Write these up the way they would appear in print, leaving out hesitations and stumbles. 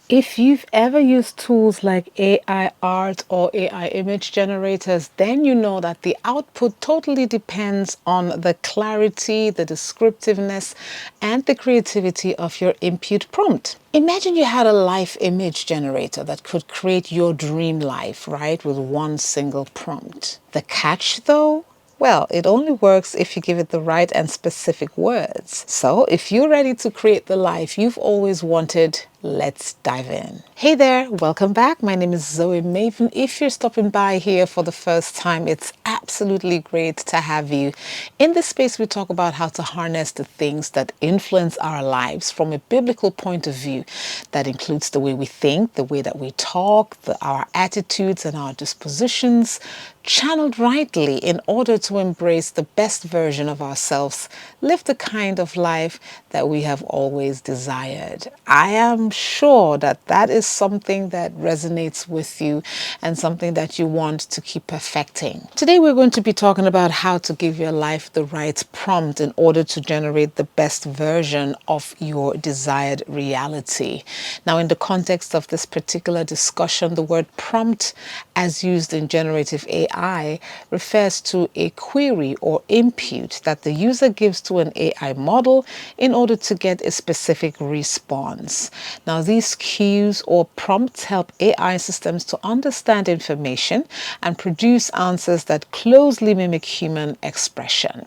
If you've ever used tools like AI art or AI image generators, then you know that the output totally depends on the clarity, the descriptiveness, and the creativity of your input prompt. Imagine you had a live image generator that could create your dream life, right, with one single prompt. The catch, though? Well, it only works if you give it the right and specific words. So, if you're ready to create the life you've always wanted, let's dive in. Hey there, welcome back. My name is Zoe Maven. If you're stopping by here for the first time, it's absolutely great to have you. In this space, we talk about how to harness the things that influence our lives from a biblical point of view. That includes the way we think, the way that we talk, our attitudes and our dispositions, channeled rightly in order to embrace the best version of ourselves, live the kind of life that we have always desired. I am sure that that is something that resonates with you and something that you want to keep perfecting. Today we're going to be talking about how to give your life the right prompt in order to generate the best version of your desired reality. Now, in the context of this particular discussion, the word prompt, as used in generative AI, refers to a query or input that the user gives to an AI model in order to get a specific response. Now, these cues or prompts help AI systems to understand information and produce answers that closely mimic human expression.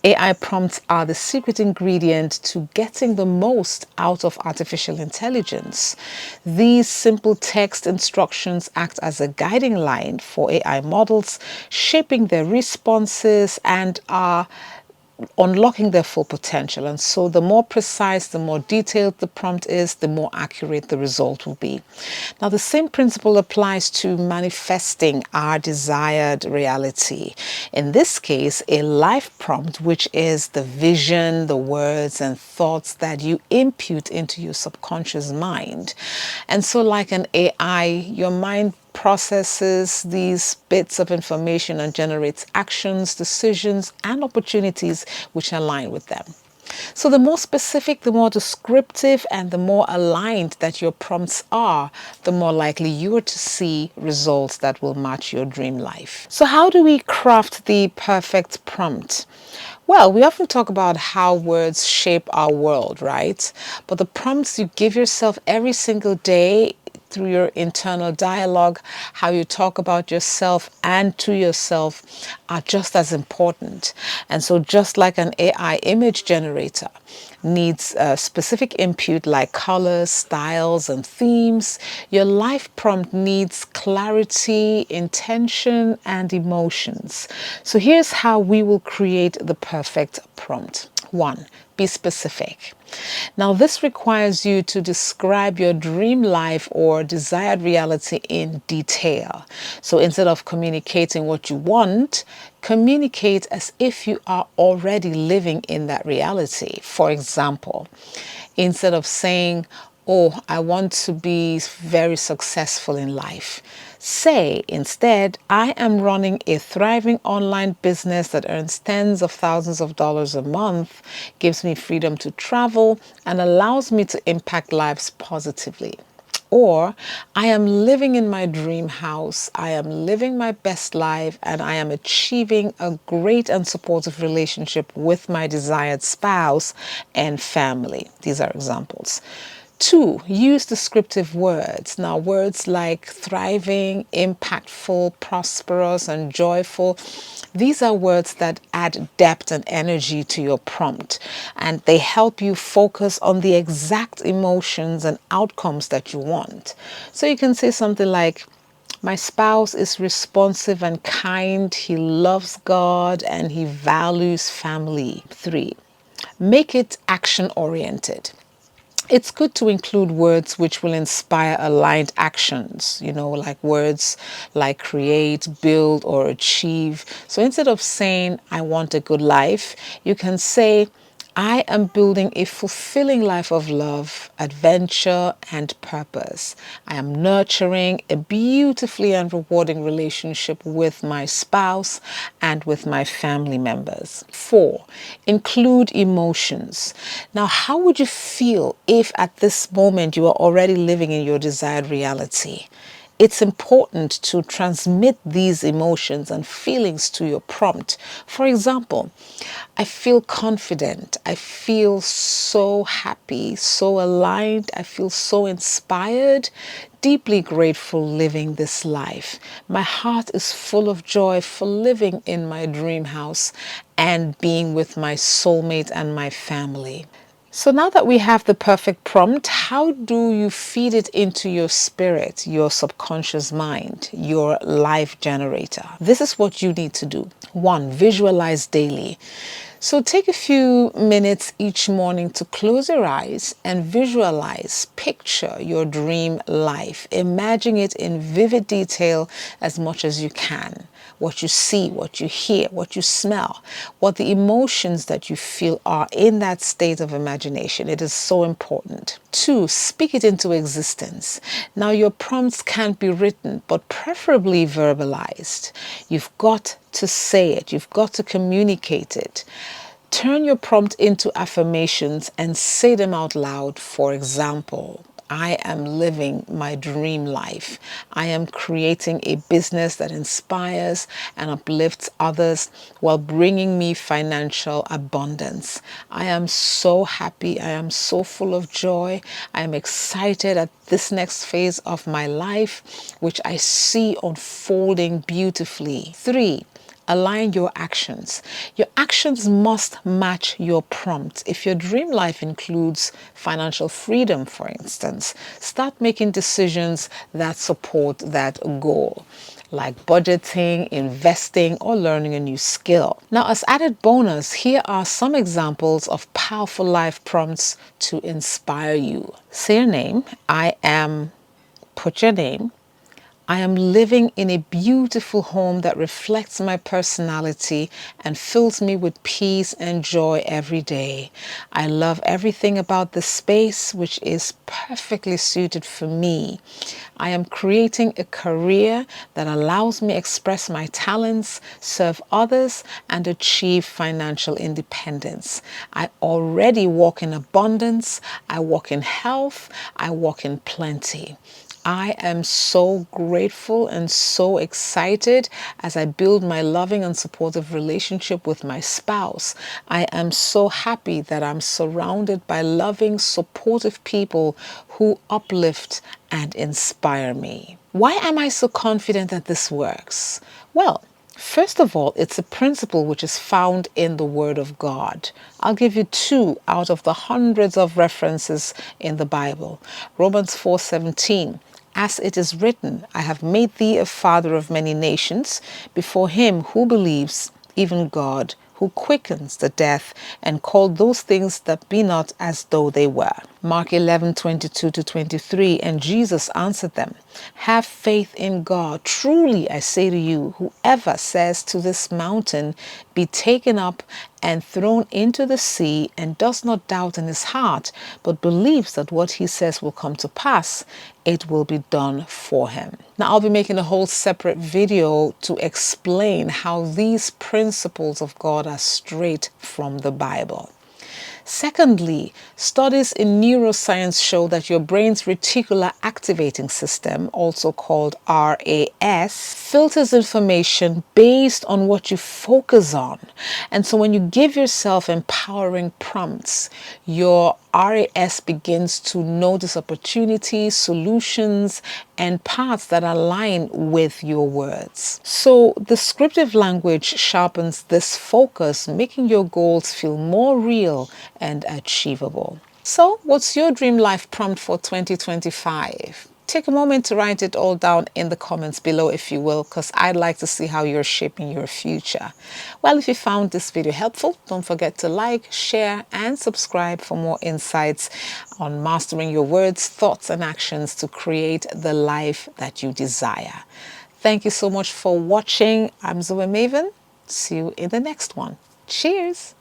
AI prompts are the secret ingredient to getting the most out of artificial intelligence. These simple text instructions act as a guiding line for AI models, shaping their responses and are unlocking their full potential. And so the more precise, the more detailed the prompt is, the more accurate the result will be. Now, the same principle applies to manifesting our desired reality. In this case, a life prompt, which is the vision, the words and thoughts that you input into your subconscious mind. And so like an AI, your mind processes these bits of information and generates actions, decisions, and opportunities which align with them. So the more specific, the more descriptive, and the more aligned that your prompts are, the more likely you are to see results that will match your dream life. So how do we craft the perfect prompt? Well, we often talk about how words shape our world, right? But the prompts you give yourself every single day through your internal dialogue, how you talk about yourself and to yourself are just as important. And so just like an AI image generator needs a specific input like colors, styles, and themes, your life prompt needs clarity, intention, and emotions. So here's how we will create the perfect prompt. 1. Be specific. Now, this requires you to describe your dream life or desired reality in detail. So instead of communicating what you want, communicate as if you are already living in that reality. For example, instead of saying, "Oh, I want to be very successful in life," say instead, "I am running a thriving online business that earns tens of thousands of dollars a month, gives me freedom to travel, and allows me to impact lives positively." Or, "I am living in my dream house, I am living my best life, and I am achieving a great and supportive relationship with my desired spouse and family." These are examples. 2, use descriptive words. Now, words like thriving, impactful, prosperous, and joyful, these are words that add depth and energy to your prompt, and they help you focus on the exact emotions and outcomes that you want. So you can say something like, "My spouse is responsive and kind. He loves God and he values family." 3, make it action oriented. It's good to include words which will inspire aligned actions, like words like create, build, or achieve. So instead of saying, "I want a good life," you can say, I am building a fulfilling life of love, adventure, and purpose. I am nurturing a beautifully and rewarding relationship with my spouse and with my family members. 4, include emotions. Now, how would you feel if at this moment you are already living in your desired reality? It's important to transmit these emotions and feelings to your prompt. For example, I feel confident. I feel so happy, so aligned. I feel so inspired, deeply grateful living this life. My heart is full of joy for living in my dream house and being with my soulmate and my family. So now that we have the perfect prompt, how do you feed it into your spirit, your subconscious mind, your life generator? This is what you need to do. 1, visualize daily. So take a few minutes each morning to close your eyes and visualize, picture your dream life. Imagine it in vivid detail as much as you can. What you see, what you hear, what you smell, what the emotions that you feel are in that state of imagination. It is so important. 2, speak it into existence. Now, your prompts can't be written, but preferably verbalized. You've got to say it. You've got to communicate it. Turn your prompt into affirmations and say them out loud. For example, I am living my dream life. I am creating a business that inspires and uplifts others while bringing me financial abundance. I am so happy. I am so full of joy. I am excited at this next phase of my life, which I see unfolding beautifully. 3, align your actions. Your actions must match your prompt. If your dream life includes financial freedom, for instance, start making decisions that support that goal, like budgeting, investing, or learning a new skill. Now, as added bonus, here are some examples of powerful life prompts to inspire you. Say your name. I am, put your name. I am living in a beautiful home that reflects my personality and fills me with peace and joy every day. I love everything about the space, which is perfectly suited for me. I am creating a career that allows me to express my talents, serve others, and achieve financial independence. I already walk in abundance. I walk in health. I walk in plenty. I am so grateful and so excited as I build my loving and supportive relationship with my spouse. I am so happy that I'm surrounded by loving, supportive people who uplift and inspire me. Why am I so confident that this works? Well, first of all, it's a principle which is found in the Word of God. I'll give you 2 out of the hundreds of references in the Bible. Romans 4:17. As it is written, I have made thee a father of many nations before him who believes, even God, who quickens the death and called those things that be not as though they were. Mark 11:22-23, and Jesus answered them, have faith in God. Truly I say to you, whoever says to this mountain, be taken up and thrown into the sea, and does not doubt in his heart, but believes that what he says will come to pass, it will be done for him. Now, I'll be making a whole separate video to explain how these principles of God are straight from the Bible. Secondly, studies in neuroscience show that your brain's reticular activating system, also called RAS, filters information based on what you focus on. And so when you give yourself empowering prompts, your RAS begins to notice opportunities, solutions, and paths that align with your words. So descriptive language sharpens this focus, making your goals feel more real and achievable. So what's your dream life prompt for 2025? Take a moment to write it all down in the comments below, if you will, because I'd like to see how you're shaping your future. Well, if you found this video helpful, don't forget to like, share, and subscribe for more insights on mastering your words, thoughts, and actions to create the life that you desire. Thank you so much for watching. I'm Zoe Maven. See you in the next one. Cheers.